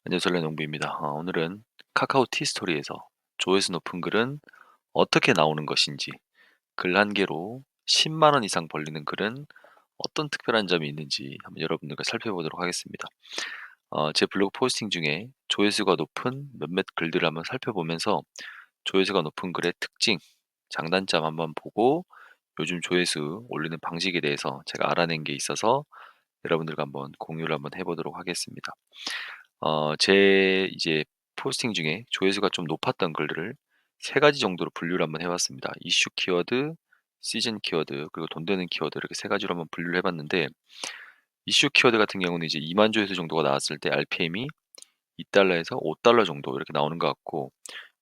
안녕하세요. 런농부입니다. 오늘은 카카오 티스토리에서 조회수 높은 글은 어떻게 나오는 것인지, 글 한 개로 10만 원 이상 벌리는 글은 어떤 특별한 점이 있는지 한번 여러분들과 살펴보도록 하겠습니다. 제 블로그 포스팅 중에 조회수가 높은 몇몇 글들을 한번 살펴보면서 조회수가 높은 글의 특징, 장단점 한번 보고 요즘 조회수 올리는 방식에 대해서 제가 알아낸 게 있어서 여러분들과 한번 공유를 한번 해보도록 하겠습니다. 제 이제 포스팅 중에 조회수가 좀 높았던 글들을 세 가지 정도로 분류를 한번 해 봤습니다. 이슈 키워드, 시즌 키워드, 그리고 돈 되는 키워드 이렇게 세 가지로 한번 분류를 해 봤는데, 이슈 키워드 같은 경우는 이제 2만 조회수 정도가 나왔을 때 RPM이 $2에서 $5 정도 이렇게 나오는 것 같고,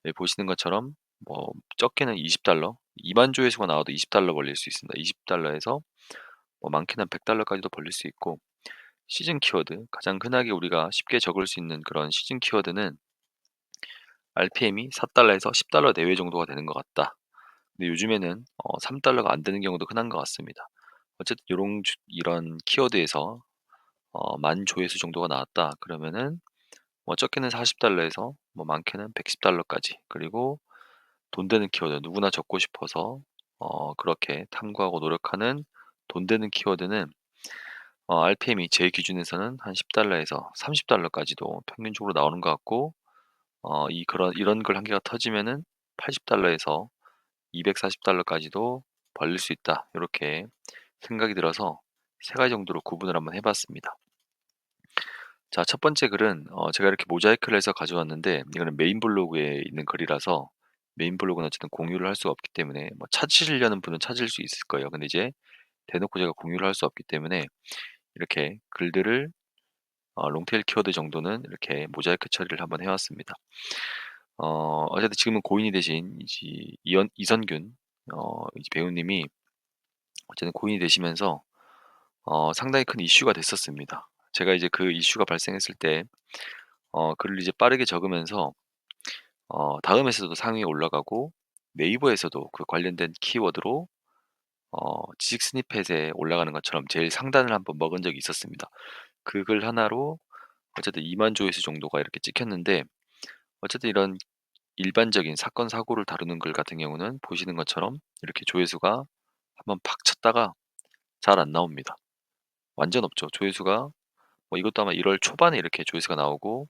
여기 보시는 것처럼 뭐 적게는 $20, 2만 조회수가 나와도 $20 벌릴 수 있습니다. $20에서 뭐 많게는 한 $100까지도 벌릴 수 있고, 시즌 키워드, 가장 흔하게 우리가 쉽게 적을 수 있는 그런 시즌 키워드는 RPM이 $4에서 $10 내외 정도가 되는 것 같다. 근데 요즘에는 $3가 안 되는 경우도 흔한 것 같습니다. 어쨌든 이런 키워드에서 만 조회수 정도가 나왔다 그러면은 뭐 적게는 $40에서 뭐 많게는 $110까지, 그리고 돈 되는 키워드, 누구나 적고 싶어서 그렇게 탐구하고 노력하는 돈 되는 키워드는 RPM이 제 기준에서는 한 $10에서 $30까지도 평균적으로 나오는 것 같고, 이런 글 한 개가 터지면은 $80에서 $240까지도 벌릴 수 있다. 이렇게 생각이 들어서 세 가지 정도로 구분을 한번 해 봤습니다. 자, 첫 번째 글은 제가 이렇게 모자이크를 해서 가져왔는데, 이거는 메인 블로그에 있는 글이라서 메인 블로그는 어쨌든 공유를 할 수가 없기 때문에 뭐 찾으시려는 분은 찾을 수 있을 거예요. 근데 이제 대놓고 제가 공유를 할 수 없기 때문에 이렇게 글들을 롱테일 키워드 정도는 이렇게 모자이크 처리를 한번 해 왔습니다. 어쨌든 지금은 고인이 되신 이제 이선균 이제 배우님이 어쨌든 고인이 되시면서 상당히 큰 이슈가 됐었습니다. 제가 이제 그 이슈가 발생했을 때 글을 이제 빠르게 적으면서 다음에서도 상위에 올라가고, 네이버에서도 그 관련된 키워드로 지식 스니펫에 올라가는 것처럼 제일 상단을 한번 먹은 적이 있었습니다. 그 글 하나로 어쨌든 2만 조회수 정도가 이렇게 찍혔는데, 어쨌든 이런 일반적인 사건 사고를 다루는 글 같은 경우는 보시는 것처럼 이렇게 조회수가 한번 팍 쳤다가 잘 안 나옵니다. 완전 없죠. 조회수가 뭐 이것도 아마 1월 초반에 이렇게 조회수가 나오고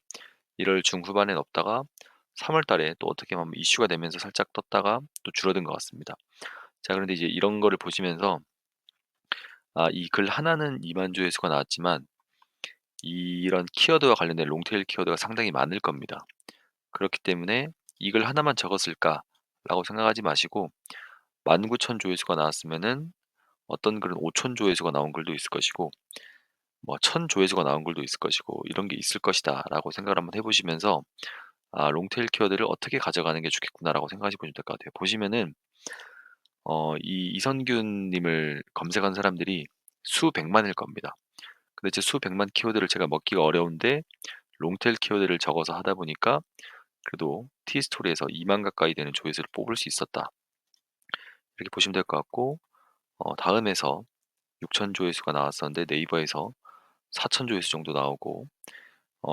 1월 중후반엔 없다가 3월 달에 또 어떻게 보면 이슈가 되면서 살짝 떴다가 또 줄어든 것 같습니다. 자, 그런데 이제 이런 거를 보시면서 이 글 하나는 2만 조회수가 나왔지만 이런 키워드와 관련된 롱테일 키워드가 상당히 많을 겁니다. 그렇기 때문에 '이 글 하나만 적었을까?'라고 생각하지 마시고, 19,000 조회수가 나왔으면은 어떤 글은 5,000 조회수가 나온 글도 있을 것이고, 뭐 1,000 조회수가 나온 글도 있을 것이고, '이런 게 있을 것이다.'라고 생각을 한번 해 보시면서 '롱테일 키워드를 어떻게 가져가는 게 좋겠구나.'라고 생각하시면 될 것 같아요. 보시면은 이 이선균 님을 검색한 사람들이 수백만일 겁니다. 근데 제 수백만 키워드를 제가 먹기가 어려운데 롱테일 키워드를 적어서 하다 보니까 그래도 티스토리에서 2만 가까이 되는 조회수를 뽑을 수 있었다. 이렇게 보시면 될 것 같고, 다음에서 6천 조회수가 나왔었는데 네이버에서 4천 조회수 정도 나오고,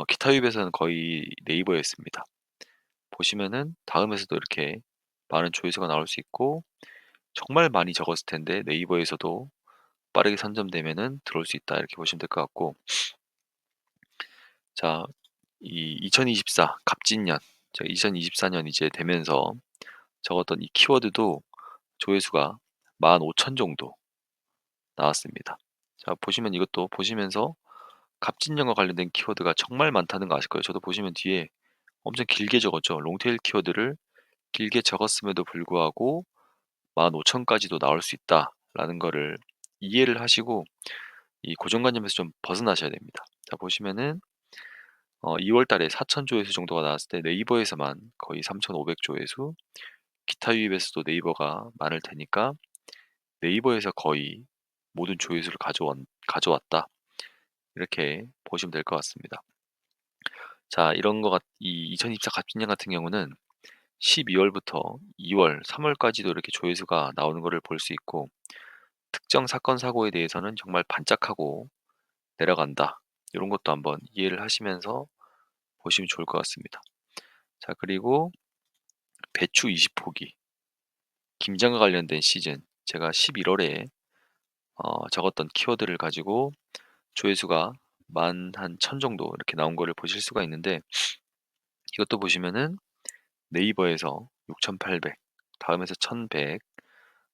기타 웹에서는 거의 네이버였습니다. 보시면은 다음에서도 이렇게 많은 조회수가 나올 수 있고, 정말 많이 적었을 텐데 네이버에서도 빠르게 선점되면은 들어올 수 있다. 이렇게 보시면 될 것 같고, 자, 이 2024 갑진년, 제가 2024년 이제 되면서 적었던 이 키워드도 조회수가 15,000 정도 나왔습니다. 자, 보시면 이것도 보시면서 갑진년과 관련된 키워드가 정말 많다는 거 아실 거예요. 저도 보시면 뒤에 엄청 길게 적었죠. 롱테일 키워드를 길게 적었음에도 불구하고 15,000까지도 나올 수 있다라는 거를 이해를 하시고 이 고정관념에서 좀 벗어나셔야 됩니다. 자, 보시면은 2월 달에 4,000 조회수 정도가 나왔을 때 네이버에서만 거의 3,500 조회수, 기타 유입에서도 네이버가 많을 테니까 네이버에서 거의 모든 조회수를 가져왔다. 이렇게 보시면 될 것 같습니다. 자, 이 2024 갑진년 같은 경우는 12월부터 2월, 3월까지도 이렇게 조회수가 나오는 것을 볼 수 있고, 특정 사건 사고에 대해서는 정말 반짝하고 내려간다. 이런 것도 한번 이해를 하시면서 보시면 좋을 것 같습니다. 자, 그리고 배추 20포기, 김장과 관련된 시즌, 제가 11월에 적었던 키워드를 가지고 조회수가 만 한 1000 정도 이렇게 나온 거를 보실 수가 있는데, 이것도 보시면은 네이버에서 6,800, 다음에서 1,100,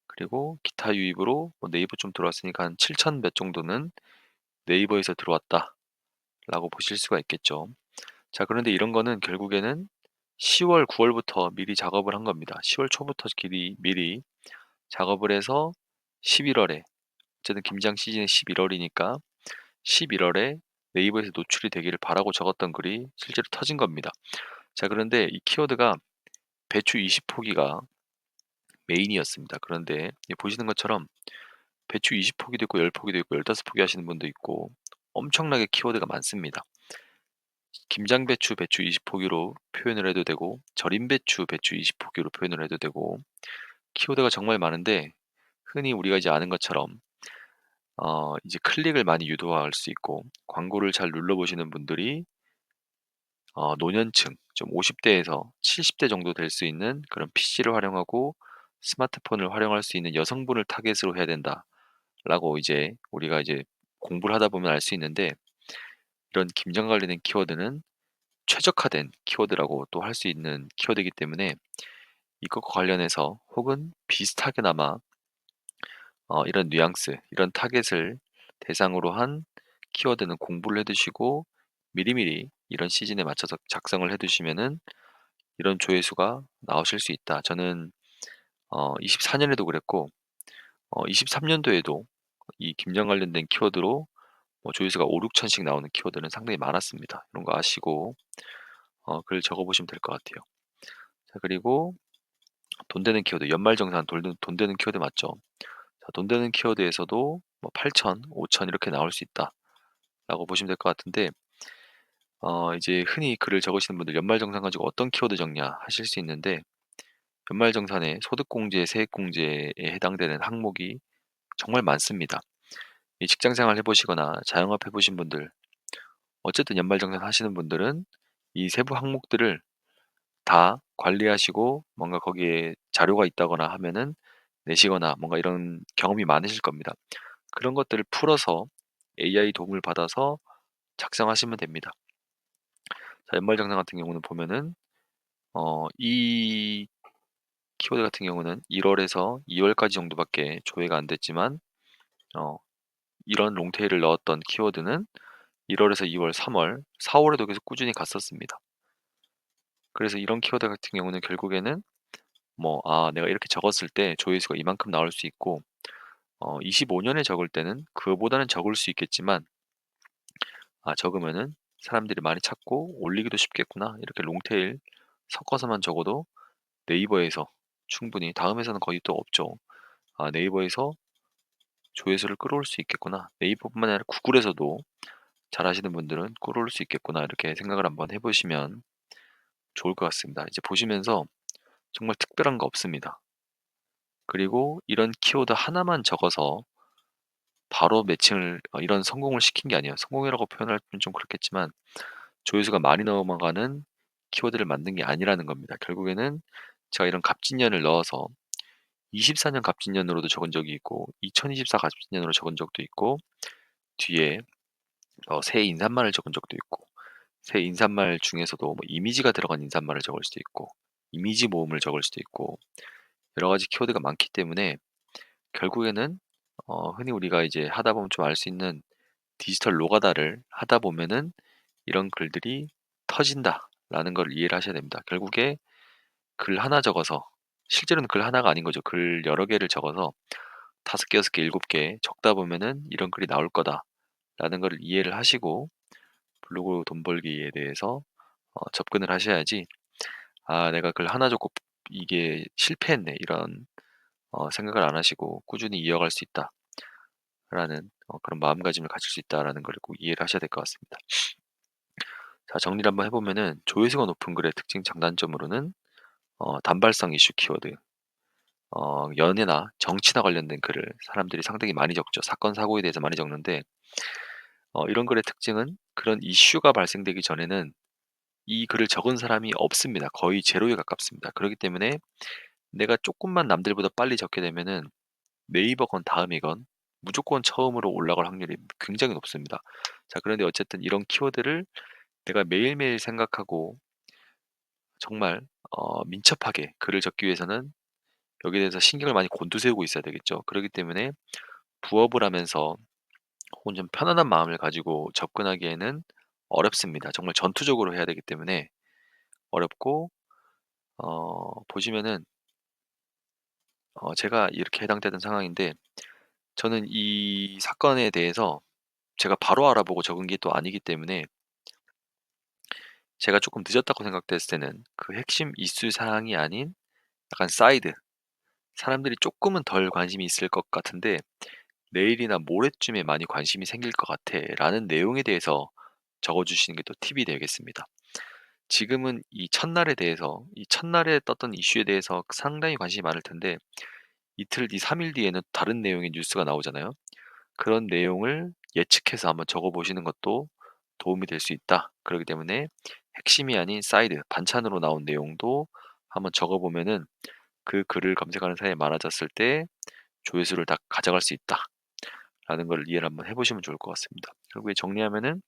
그리고 기타 유입으로 뭐 네이버 좀 들어왔으니까 한 7,000 몇 정도는 네이버에서 들어왔다라고 보실 수가 있겠죠. 자, 그런데 이런 거는 결국에는 10월, 9월부터 미리 작업을 한 겁니다. 10월 초부터 미리 작업을 해서 11월에, 어쨌든 김장 시즌이 11월이니까 11월에 네이버에서 노출이 되기를 바라고 적었던 글이 실제로 터진 겁니다. 자, 그런데 이 키워드가 배추 20포기가 메인이었습니다. 그런데 보시는 것처럼 배추 20포기도 있고 10포기도 있고 15포기 하시는 분도 있고 엄청나게 키워드가 많습니다. 김장배추 배추 20포기로 표현을 해도 되고, 절임배추 배추 20포기로 표현을 해도 되고, 키워드가 정말 많은데 흔히 우리가 이제 아는 것처럼 이제 클릭을 많이 유도할 수 있고, 광고를 잘 눌러보시는 분들이 노년층, 좀 50대에서 70대 정도 될 수 있는 그런 PC를 활용하고 스마트폰을 활용할 수 있는 여성분을 타겟으로 해야 된다라고 이제 우리가 이제 공부를 하다 보면 알 수 있는데, 이런 김장 관련된 키워드는 최적화된 키워드라고 또 할 수 있는 키워드이기 때문에 이것과 관련해서 혹은 비슷하게나마 이런 뉘앙스, 이런 타겟을 대상으로 한 키워드는 공부를 해 두시고 미리미리 이런 시즌에 맞춰서 작성을 해 두시면은 이런 조회수가 나오실 수 있다. 저는 24 년에도 그랬고 23 년도에도 이 김장 관련된 키워드로 뭐 조회수가 5-6천씩 나오는 키워드는 상당히 많았습니다. 이런 거 아시고 글 적어 보시면 될 것 같아요. 자, 그리고 돈 되는 키워드, 연말정산 돈 되는 키워드 맞죠? 자, 돈 되는 키워드에서도 뭐 8천, 5천 이렇게 나올 수 있다라고 보시면 될 것 같은데, 이제 흔히 글을 적으시는 분들 연말정산 가지고 어떤 키워드 적냐 하실 수 있는데, 연말정산에 소득공제, 세액공제에 해당되는 항목이 정말 많습니다. 이 직장생활 해보시거나 자영업 해보신 분들, 어쨌든 연말정산 하시는 분들은 이 세부 항목들을 다 관리하시고 뭔가 거기에 자료가 있다거나 하면은 내시거나 뭔가 이런 경험이 많으실 겁니다. 그런 것들을 풀어서 AI 도움을 받아서 작성하시면 됩니다. 자, 연말정산 같은 경우는 보면은 이 키워드 같은 경우는 1월에서 2월까지 정도밖에 조회가 안 됐지만, 어 이런 롱테일을 넣었던 키워드는 1월에서 2월, 3월, 4월에도 계속 꾸준히 갔었습니다. 그래서 이런 키워드 같은 경우는 결국에는 뭐 내가 이렇게 적었을 때 조회수가 이만큼 나올 수 있고 25년에 적을 때는 그거보다는 적을 수 있겠지만, 적으면은 사람들이 많이 찾고 올리기도 쉽겠구나. 이렇게 롱테일 섞어서만 적어도 네이버에서 충분히, 다음에서는 거의 또 없죠. 네이버에서 조회수를 끌어올 수 있겠구나. 네이버뿐만 아니라 구글에서도 잘하시는 분들은 끌어올 수 있겠구나. 이렇게 생각을 한번 해보시면 좋을 것 같습니다. 이제 보시면서 정말 특별한 거 없습니다. 그리고 이런 키워드 하나만 적어서 바로 매칭을 이런 성공을 시킨 게 아니에요. 성공이라고 표현하면 좀 그렇겠지만 조회수가 많이 넘어가는 키워드를 만든 게 아니라는 겁니다. 결국에는 제가 이런 갑진년을 넣어서 24년 갑진년으로도 적은 적이 있고 2024 갑진년으로 적은 적도 있고, 뒤에 새 인사말을 적은 적도 있고, 새 인사말 중에서도 뭐 이미지가 들어간 인사말을 적을 수도 있고, 이미지 모음을 적을 수도 있고, 여러 가지 키워드가 많기 때문에 결국에는 흔히 우리가 이제 하다 보면 좀 알 수 있는 디지털 노가다를 하다 보면은 이런 글들이 터진다라는 걸 이해를 하셔야 됩니다. 결국에 글 하나 적어서, 실제로는 글 하나가 아닌 거죠. 글 여러 개를 적어서 5개, 6개, 7개 적다 보면은 이런 글이 나올 거다라는 걸 이해를 하시고 블로그 돈 벌기에 대해서 접근을 하셔야지, 내가 글 하나 적고 이게 실패했네, 이런 생각을 안 하시고 꾸준히 이어갈 수 있다라는 그런 마음가짐을 가질 수 있다라는 걸 꼭 이해를 하셔야 될 것 같습니다. 자, 정리를 한번 해보면은 조회수가 높은 글의 특징 장단점으로는 단발성 이슈 키워드, 연예나 정치나 관련된 글을 사람들이 상당히 많이 적죠. 사건 사고에 대해서 많이 적는데, 이런 글의 특징은 그런 이슈가 발생되기 전에는 이 글을 적은 사람이 없습니다. 거의 제로에 가깝습니다. 그렇기 때문에 내가 조금만 남들보다 빨리 적게 되면은 네이버건 다음이건 무조건 처음으로 올라갈 확률이 굉장히 높습니다. 자, 그런데 어쨌든 이런 키워드를 내가 매일매일 생각하고 정말 민첩하게 글을 적기 위해서는 여기에 대해서 신경을 많이 곤두세우고 있어야 되겠죠. 그렇기 때문에 부업을 하면서 혹은 좀 편안한 마음을 가지고 접근하기에는 어렵습니다. 정말 전투적으로 해야 되기 때문에 어렵고, 보시면은 제가 이렇게 해당되는 상황인데, 저는 이 사건에 대해서 제가 바로 알아보고 적은 게 또 아니기 때문에 제가 조금 늦었다고 생각됐을 때는 그 핵심 이슈 사항이 아닌 약간 사이드, 사람들이 조금은 덜 관심이 있을 것 같은데 '내일이나 모레쯤에 많이 관심이 생길 것 같아.'라는 내용에 대해서 적어 주시는 게 또 팁이 되겠습니다. 지금은 이 첫날에 대해서, 이 첫날에 떴던 이슈에 대해서 상당히 관심이 많을 텐데 이틀 뒤, 3일 뒤에는 다른 내용의 뉴스가 나오잖아요. 그런 내용을 예측해서 한번 적어 보시는 것도 도움이 될 수 있다. 그렇기 때문에 핵심이 아닌 사이드, 반찬으로 나온 내용도 한번 적어 보면은 그 글을 검색하는 사람이 많아졌을 때 조회수를 다 가져갈 수 있다라는 걸 이해를 한번 해 보시면 좋을 것 같습니다. 결국에 정리하면은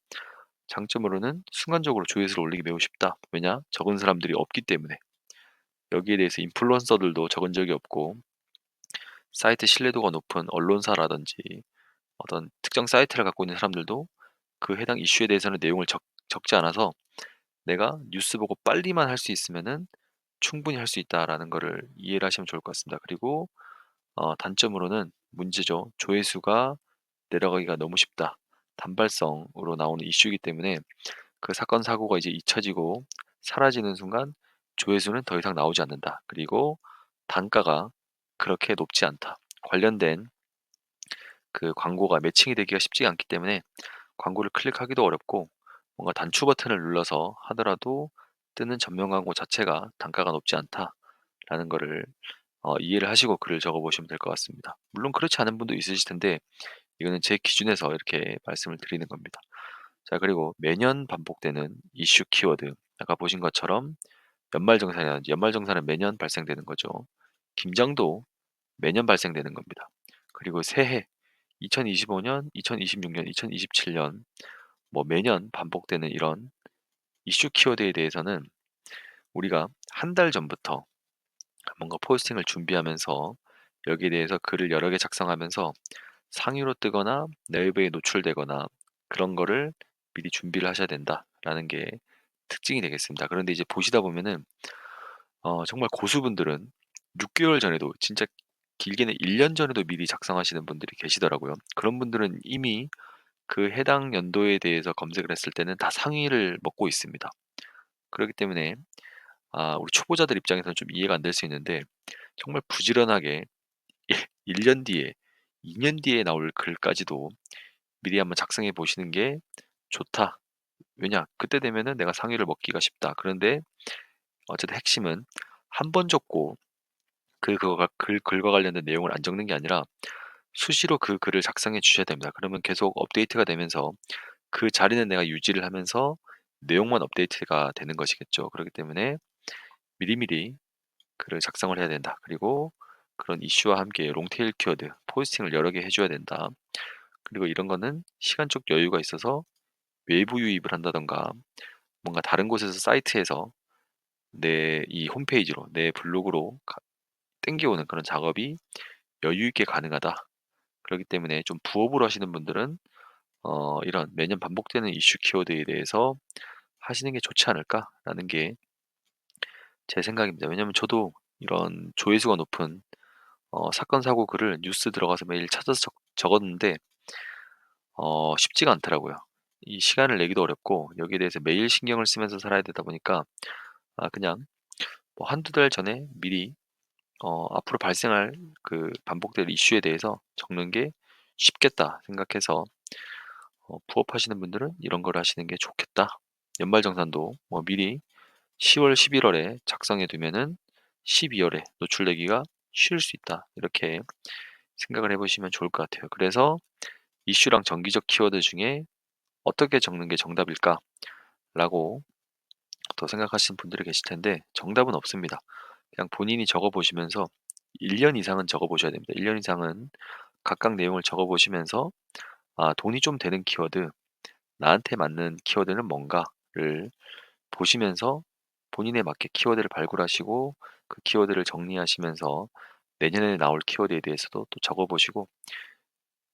장점으로는 순간적으로 조회수를 올리기 매우 쉽다. 왜냐? 적은 사람들이 없기 때문에. 여기에 대해서 인플루언서들도 적은 적이 없고 사이트 신뢰도가 높은 언론사라든지 어떤 특정 사이트를 갖고 있는 사람들도 그 해당 이슈에 대해서는 내용을 적지 않아서 내가 뉴스 보고 빨리만 할 수 있으면은 충분히 할 수 있다라는 거를 이해를 하시면 좋을 것 같습니다. 그리고 단점으로는 문제죠. 조회수가 내려가기가 너무 쉽다. 단발성으로 나오는 이슈이기 때문에 그 사건 사고가 이제 잊혀지고 사라지는 순간 조회수는 더 이상 나오지 않는다. 그리고 단가가 그렇게 높지 않다. 관련된 그 광고가 매칭이 되기가 쉽지가 않기 때문에 광고를 클릭하기도 어렵고 뭔가 단추 버튼을 눌러서 하더라도 뜨는 전면 광고 자체가 단가가 높지 않다라는 거를 이해를 하시고 글을 적어 보시면 될 것 같습니다. 물론 그렇지 않은 분도 있으실 텐데 이거는 제 기준에서 이렇게 말씀을 드리는 겁니다. 자, 그리고 매년 반복되는 이슈 키워드. 아까 보신 것처럼 연말정산이라든지, 연말정산은 매년 발생되는 거죠. 김장도 매년 발생되는 겁니다. 그리고 새해 2025년, 2026년, 2027년 뭐 매년 반복되는 이런 이슈 키워드에 대해서는 우리가 한 달 전부터 뭔가 포스팅을 준비하면서 여기에 대해서 글을 여러 개 작성하면서 상위로 뜨거나 네이버에 노출되거나 그런 거를 미리 준비를 하셔야 된다라는 게 특징이 되겠습니다. 그런데 이제 보시다 보면은 정말 고수분들은 6개월 전에도, 진짜 길게는 1년 전에도 미리 작성하시는 분들이 계시더라고요. 그런 분들은 이미 그 해당 연도에 대해서 검색을 했을 때는 다 상위를 먹고 있습니다. 그렇기 때문에 우리 초보자들 입장에서는 좀 이해가 안 될 수 있는데 정말 부지런하게 1년 뒤에, 2년 뒤에 나올 글까지도 미리 한번 작성해 보시는 게 좋다. 왜냐? 그때 되면은 내가 상위를 먹기가 쉽다. 그런데 어쨌든 핵심은 한 번 적고 그거가 글과 관련된 내용을 안 적는 게 아니라 수시로 그 글을 작성해 주셔야 됩니다. 그러면 계속 업데이트가 되면서 그 자리는 내가 유지를 하면서 내용만 업데이트가 되는 것이겠죠. 그렇기 때문에 미리미리 글을 작성을 해야 된다. 그리고 그런 이슈와 함께 롱테일 키워드, 포스팅을 여러 개 해 줘야 된다. 그리고 이런 거는 시간적 여유가 있어서 외부 유입을 한다든가 뭔가 다른 곳에서 사이트에서 내 이 홈페이지로, 내 블로그로 땡겨오는 그런 작업이 여유 있게 가능하다. 그렇기 때문에 좀 부업으로 하시는 분들은 이런 매년 반복되는 이슈 키워드에 대해서 하시는 게 좋지 않을까라는 게 제 생각입니다. 왜냐면 저도 이런 조회수가 높은 사건 사고 글을 뉴스 들어가서 매일 찾아서 적었는데 쉽지가 않더라고요. 이 시간을 내기도 어렵고 여기에 대해서 매일 신경을 쓰면서 살아야 되다 보니까 그냥 뭐 한두 달 전에 미리 앞으로 발생할 그 반복될 이슈에 대해서 적는 게 쉽겠다 생각해서 부업하시는 분들은 이런 걸 하시는 게 좋겠다. 연말정산도 뭐 미리 10월, 11월에 작성해 두면은 12월에 노출되기가 쉬울 수 있다. 이렇게 생각을 해 보시면 좋을 것 같아요. 그래서 이슈랑 정기적 키워드 중에 '어떻게 적는 게 정답일까?'라고 더 생각하시는 분들이 계실 텐데 정답은 없습니다. 그냥 본인이 적어 보시면서 1년 이상은 적어 보셔야 됩니다. 1년 이상은 각각 내용을 적어 보시면서 돈이 좀 되는 키워드, 나한테 맞는 키워드는 뭔가를 보시면서 본인에 맞게 키워드를 발굴하시고 그 키워드를 정리하시면서 내년에 나올 키워드에 대해서도 또 적어 보시고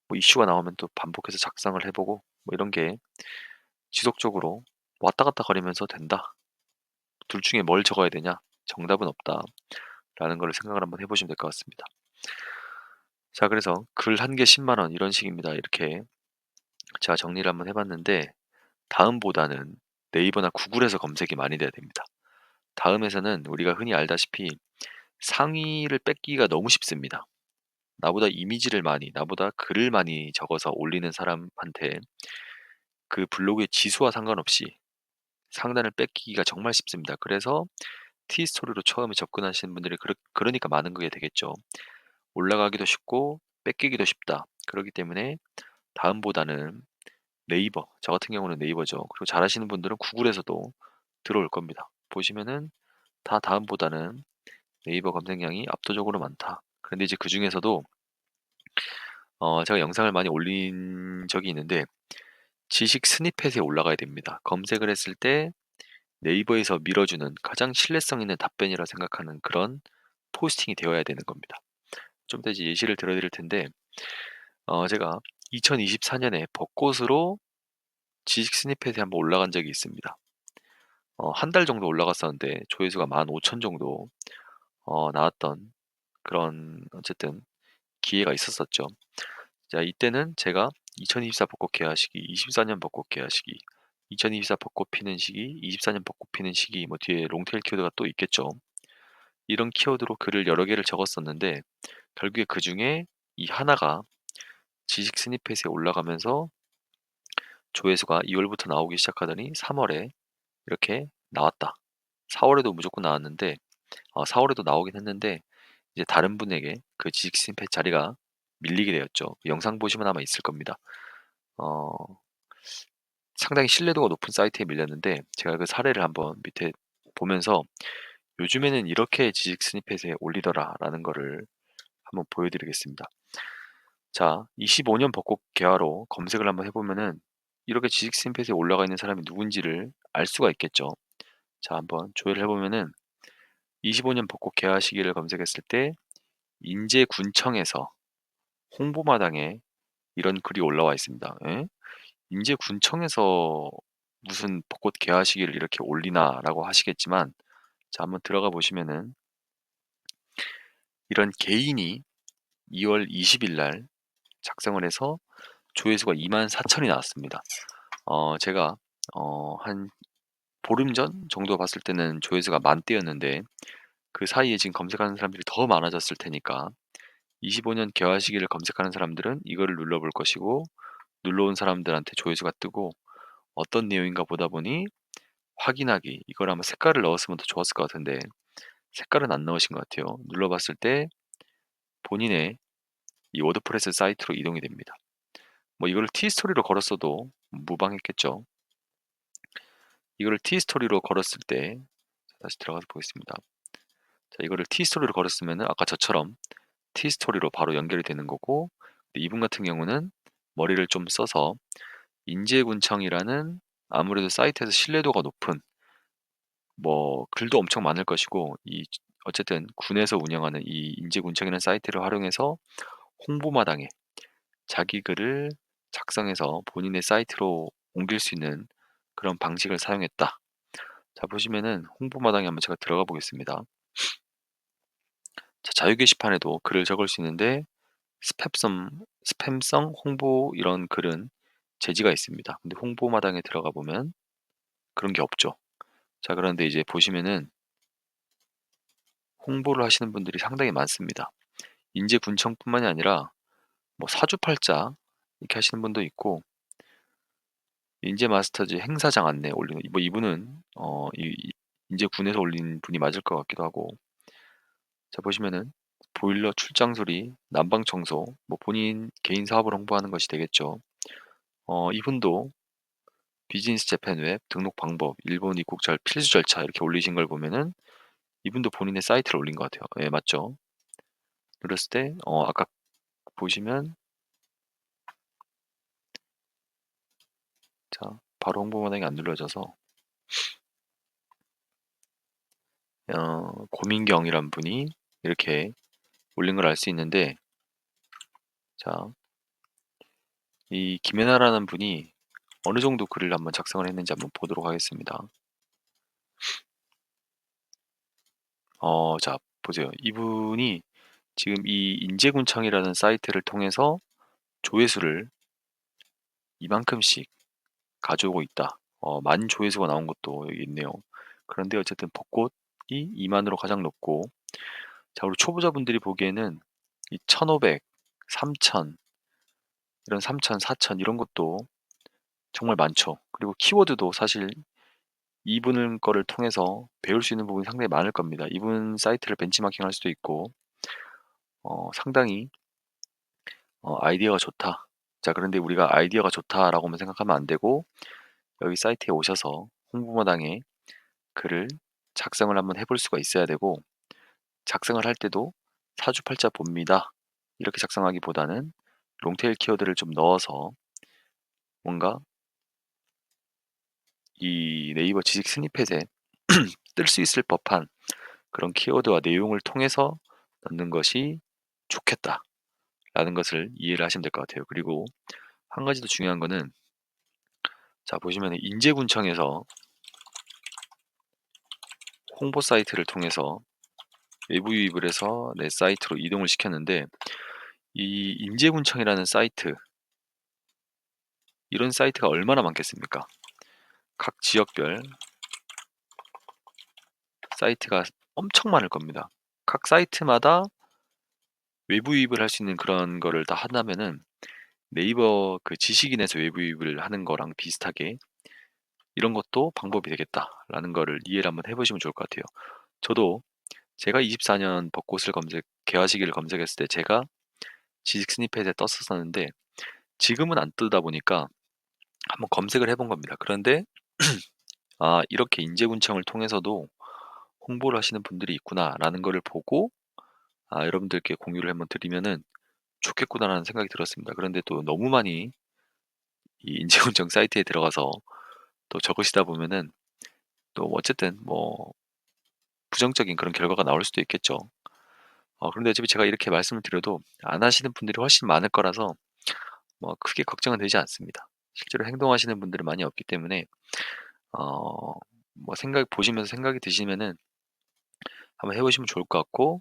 뭐 이슈가 나오면 또 반복해서 작성을 해 보고 뭐 이런 게 지속적으로 왔다 갔다 거리면서 된다. 둘 중에 뭘 적어야 되냐? 정답은 없다라는 걸 생각을 한번 해 보시면 될 것 같습니다. 자, 그래서 글 한 개 10만 원 이런 식입니다. 이렇게 제가 정리를 한번 해 봤는데 다음보다는 네이버나 구글에서 검색이 많이 돼야 됩니다. 다음에서는 우리가 흔히 알다시피 상위를 뺏기가 너무 쉽습니다. 나보다 이미지를 많이, 나보다 글을 많이 적어서 올리는 사람한테 그 블로그의 지수와 상관없이 상단을 뺏기기가 정말 쉽습니다. 그래서 티스토리로 처음에 접근하시는 분들이 그러니까 많은 거게 되겠죠. 올라가기도 쉽고 뺏기기도 쉽다. 그렇기 때문에 다음보다는 네이버, 저 같은 경우는 네이버죠. 그리고 잘하시는 분들은 구글에서도 들어올 겁니다. 보시면은 다 다음보다는 네이버 검색량이 압도적으로 많다. 그런데 이제 그중에서도 제가 영상을 많이 올린 적이 있는데 지식 스니펫에 올라가야 됩니다. 검색을 했을 때 네이버에서 밀어주는 가장 신뢰성 있는 답변이라 생각하는 그런 포스팅이 되어야 되는 겁니다. 좀 더 이제 예시를 들어 드릴 텐데 제가 2024년에 벚꽃으로 지식 스니펫에 한번 올라간 적이 있습니다. 한 달 정도 올라갔었는데 조회수가 15,000 정도 나왔던 그런 어쨌든 기회가 있었었죠. 자, 이때는 제가 2024 벚꽃 개화 시기, 24년 벚꽃 개화 시기, 2024 벚꽃 피는 시기, 24년 벚꽃 피는 시기 뭐 뒤에 롱테일 키워드가 또 있겠죠. 이런 키워드로 글을 여러 개를 적었었는데 결국에 그중에 이 하나가 지식 스니펫에 올라가면서 조회수가 2 월부터 나오기 시작하더니 3 월에 이렇게 나왔다. 4 월에도 무조건 나왔는데 4 월에도 나오긴 했는데 이제 다른 분에게 그 지식 스니펫 자리가 밀리게 되었죠. 그 영상 보시면 아마 있을 겁니다. 어 상당히 신뢰도가 높은 사이트에 밀렸는데 제가 그 사례를 한번 밑에 보면서 '요즘에는 이렇게 지식 스니펫에 올리더라.'라는 거를 한번 보여 드리겠습니다. 자, 25년 벚꽃 개화로 검색을 한번 해 보면은 이렇게 지식 스니펫에 올라가 있는 사람이 누군지를 알 수가 있겠죠. 자, 한번 조회를 해 보면은 25년 벚꽃 개화 시기를 검색했을 때 인제군청에서 홍보마당에 이런 글이 올라와 있습니다. 예? 인제군청에서 무슨 벚꽃 개화 시기를 이렇게 올리나라고 하시겠지만 자, 한번 들어가 보시면은 이런 개인이 2월 20일 날 작성을 해서 조회수가 24,000이 나왔습니다. 제가 한 보름 전 정도 봤을 때는 조회수가 만 대였는데 그 사이에 지금 검색하는 사람들이 더 많아졌을 테니까 25년 개화 시기를 검색하는 사람들은 이거를 눌러볼 것이고 눌러온 사람들한테 조회수가 뜨고 어떤 내용인가 보다 보니 확인하기 이걸 아마 색깔을 넣었으면 더 좋았을 것 같은데 색깔은 안 넣으신 것 같아요. 눌러봤을 때 본인의 이 워드프레스 사이트로 이동이 됩니다. 뭐 이거를 T스토리로 걸었어도 무방했겠죠. 이거를 T스토리로 걸었을 때 다시 들어가서 보겠습니다. 자, 이거를 T스토리로 걸었으면은 아까 저처럼 T스토리로 바로 연결이 되는 거고 이분 같은 경우는 머리를 좀 써서 인제군청이라는 아무래도 사이트에서 신뢰도가 높은 뭐 글도 엄청 많을 것이고 이 어쨌든 군에서 운영하는 이 인제군청이라는 사이트를 활용해서 홍보마당에 자기 글을 작성해서 본인의 사이트로 옮길 수 있는 그런 방식을 사용했다. 자, 보시면은 홍보마당에 한번 제가 들어가 보겠습니다. 자, 자유 게시판에도 글을 적을 수 있는데 스팸성 홍보 이런 글은 제지가 있습니다. 근데 홍보마당에 들어가 보면 그런 게 없죠. 자, 그런데 이제 보시면은 홍보를 하시는 분들이 상당히 많습니다. 인제군청뿐만이 아니라 뭐 사주팔자 이렇게 하시는 분도 있고 인제마스터즈 행사장 안내 올리는 뭐 이분은 인제군에서 올린 분이 맞을 것 같기도 하고 자, 보시면은 보일러 출장 소리, 난방 청소, 뭐 본인 개인 사업을 홍보하는 것이 되겠죠. 이분도 비즈니스 재팬 웹 등록 방법, 일본 입국 절 필수 절차 이렇게 올리신 걸 보면은 이분도 본인의 사이트를 올린 것 같아요. 예, 맞죠? 눌렀을 때 아까 보시면 자, 바로 홍보 문항이 안 눌러져서 고민경이란 분이 이렇게 올린 걸 알 수 있는데, 자, 이 김혜나라는 분이 어느 정도 글을 한번 작성을 했는지 한번 보도록 하겠습니다. 자, 보세요. 이분이 지금 이 인재군청이라는 사이트를 통해서 조회수를 이만큼씩 가져오고 있다. 만 조회수가 나온 것도 여기 있네요. 그런데 어쨌든 벚꽃이 2만으로 가장 높고, 자, 우리 초보자분들이 보기에는 이 1500, 3000, 이런 3000, 4000 이런 것도 정말 많죠. 그리고 키워드도 사실 이분 거를 통해서 배울 수 있는 부분이 상당히 많을 겁니다. 이분 사이트를 벤치마킹 할 수도 있고, 상당히 아이디어가 좋다. 자, 그런데 우리가 아이디어가 좋다라고만 생각하면 안 되고, 여기 사이트에 오셔서 홍보마당에 글을 작성을 한번 해볼 수가 있어야 되고, 작성을 할 때도 사주팔자 봅니다. 이렇게 작성하기보다는 롱테일 키워드를 좀 넣어서 뭔가 이 네이버 지식 스니펫에 뜰 수 있을 법한 그런 키워드와 내용을 통해서 넣는 것이 좋겠다라는 것을 이해를 하시면 될 것 같아요. 그리고 한 가지 더 중요한 거는, 자, 보시면 인재군청에서 홍보 사이트를 통해서 외부 유입을 해서 내 사이트로 이동을 시켰는데, 이 인재군청이라는 사이트, 이런 사이트가 얼마나 많겠습니까? 각 지역별 사이트가 엄청 많을 겁니다. 각 사이트마다 외부 유입을 할 수 있는 그런 거를 다 한다면은 네이버 그 지식인에서 외부 유입을 하는 거랑 비슷하게 이런 것도 방법이 되겠다라는 거를 이해를 한번 해보시면 좋을 것 같아요. 저도 제가 24년 벚꽃을 개화시기를 검색했을 때 제가 지식 스니펫에 떴었었는데, 지금은 안 뜨다 보니까 한번 검색을 해본 겁니다. 그런데 이렇게 인재군청을 통해서도 홍보를 하시는 분들이 있구나라는 거를 보고, 여러분들께 공유를 한번 드리면은 좋겠구나라는 생각이 들었습니다. 그런데 또 너무 많이 이 인재군청 사이트에 들어가서 또 적으시다 보면은 또 어쨌든 뭐 부정적인 그런 결과가 나올 수도 있겠죠. 그런데 어차피 제가 이렇게 말씀을 드려도 안 하시는 분들이 훨씬 많을 거라서 뭐 크게 걱정은 되지 않습니다. 실제로 행동하시는 분들은 많이 없기 때문에 어 뭐 생각 보시면서 생각이 드시면은 한번 해 보시면 좋을 것 같고,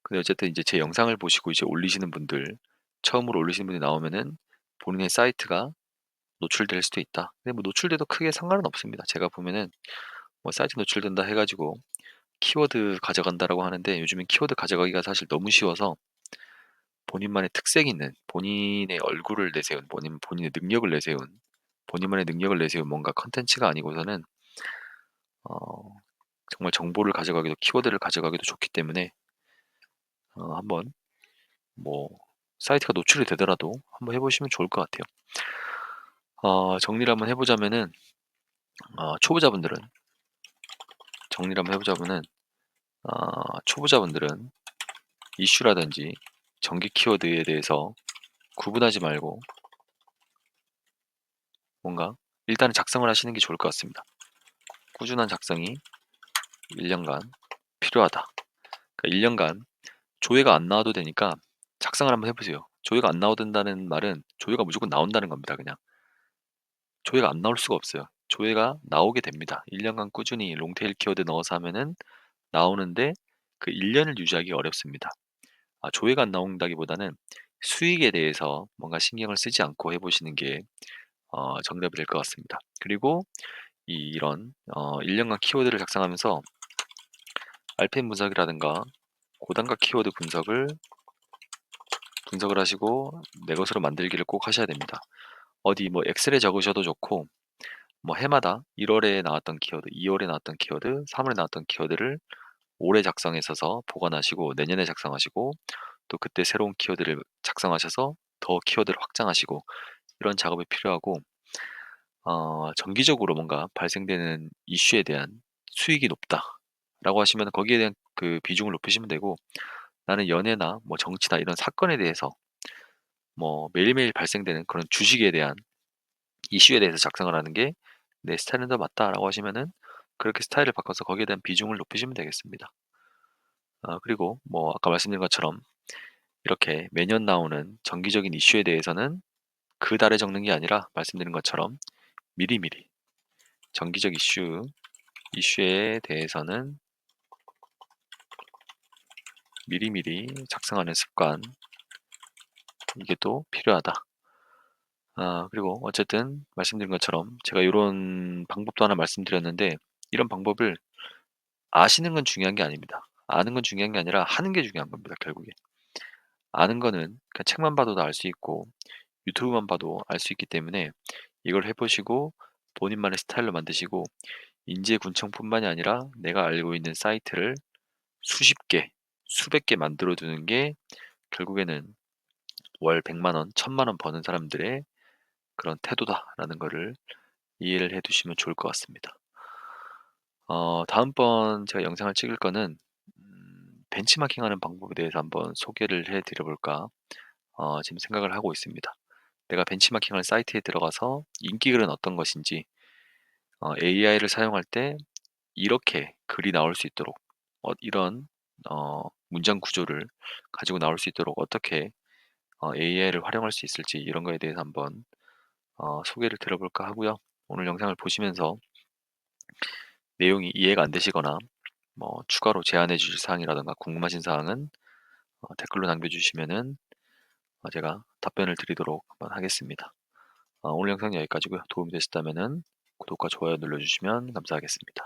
근데 어쨌든 이제 제 영상을 보시고 이제 올리시는 분들, 처음으로 올리시는 분이 나오면은 본인의 사이트가 노출될 수도 있다. 근데 뭐 노출돼도 크게 상관은 없습니다. 제가 보면은 뭐 사이트 노출된다 해 가지고 키워드 가져간다라고 하는데, 요즘엔 키워드 가져가기가 사실 너무 쉬워서 본인만의 특색 있는, 본인의 얼굴을 내세운, 본인의 능력을 내세운, 본인만의 능력을 내세운 뭔가 컨텐츠가 아니고서는 어 정말 정보를 가져가기도, 키워드를 가져가기도 좋기 때문에 한번 뭐 사이트가 노출이 되더라도 한번 해 보시면 좋을 것 같아요. 정리를 한번 해 보자면은 초보자분들은 정리를 한번 해 보자면은 초보자분들은 이슈라든지 정기 키워드에 대해서 구분하지 말고 뭔가 일단은 작성을 하시는 게 좋을 것 같습니다. 꾸준한 작성이 1년간 필요하다. 그러니까 1년간 조회가 안 나와도 되니까 작성을 한번 해 보세요. 조회가 안 나온다는 말은 조회가 무조건 나온다는 겁니다, 그냥. 조회가 안 나올 수가 없어요. 조회가 나오게 됩니다. 1년간 꾸준히 롱테일 키워드 넣어서 하면은 나오는데, 그 1년을 유지하기 어렵습니다. 조회가 안 나온다기보다는 수익에 대해서 뭔가 신경을 쓰지 않고 해 보시는 게 정답이 될 것 같습니다. 그리고 이런 1년간 키워드를 작성하면서 RPM 분석이라든가 고단가 키워드 분석을 하시고 내 것으로 만들기를 꼭 하셔야 됩니다. 어디 뭐 엑셀에 적으셔도 좋고, 뭐 해마다 1월에 나왔던 키워드, 2월에 나왔던 키워드, 3월에 나왔던 키워드를 올해 작성해서 보관하시고 내년에 작성하시고, 또 그때 새로운 키워드를 작성하셔서 더 키워드를 확장하시고, 이런 작업이 필요하고, 정기적으로 뭔가 발생되는 이슈에 대한 수익이 높다라고 하시면 거기에 대한 그 비중을 높이시면 되고, 나는 연예나 뭐 정치나 이런 사건에 대해서 뭐 매일매일 발생되는 그런 주식에 대한 이슈에 대해서 작성을 하는 게 내 스타일은 더 맞다라고 하시면은 그렇게 스타일을 바꿔서 거기에 대한 비중을 높이시면 되겠습니다. 그리고 뭐 아까 말씀드린 것처럼 이렇게 매년 나오는 정기적인 이슈에 대해서는 그 달에 적는 게 아니라 말씀드린 것처럼 미리미리 정기적 이슈에 대해서는 미리미리 작성하는 습관, 이게 또 필요하다. 그리고 어쨌든 말씀드린 것처럼 제가 요런 방법도 하나 말씀드렸는데, 이런 방법을 아시는 건 중요한 게 아닙니다. 아는 건 중요한 게 아니라 하는 게 중요한 겁니다, 결국에. 아는 거는 그냥 책만 봐도 알 수 있고 유튜브만 봐도 알 수 있기 때문에 이걸 해 보시고 본인만의 스타일로 만드시고, 인재군청뿐만이 아니라 내가 알고 있는 사이트를 수십 개, 수백 개 만들어 두는 게 결국에는 월 100만 원, 1000만 원 버는 사람들의 그런 태도다라는 거를 이해를 해 두시면 좋을 것 같습니다. 다음번 제가 영상을 찍을 거는 벤치마킹하는 방법에 대해서 한번 소개를 해 드려 볼까 지금 생각을 하고 있습니다. 내가 벤치마킹하는 사이트에 들어가서 인기글은 어떤 것인지, AI를 사용할 때 이렇게 글이 나올 수 있도록 이런 문장 구조를 가지고 나올 수 있도록 어떻게 AI를 활용할 수 있을지, 이런 거에 대해서 한번 소개를 들어볼까 하고요. 오늘 영상을 보시면서 내용이 이해가 안 되시거나 뭐 추가로 제안해 주실 사항이라든가 궁금하신 사항은 댓글로 남겨주시면은 제가 답변을 드리도록 한번 하겠습니다. 오늘 영상 여기까지고요. 도움이 되셨다면은 구독과 좋아요 눌러주시면 감사하겠습니다.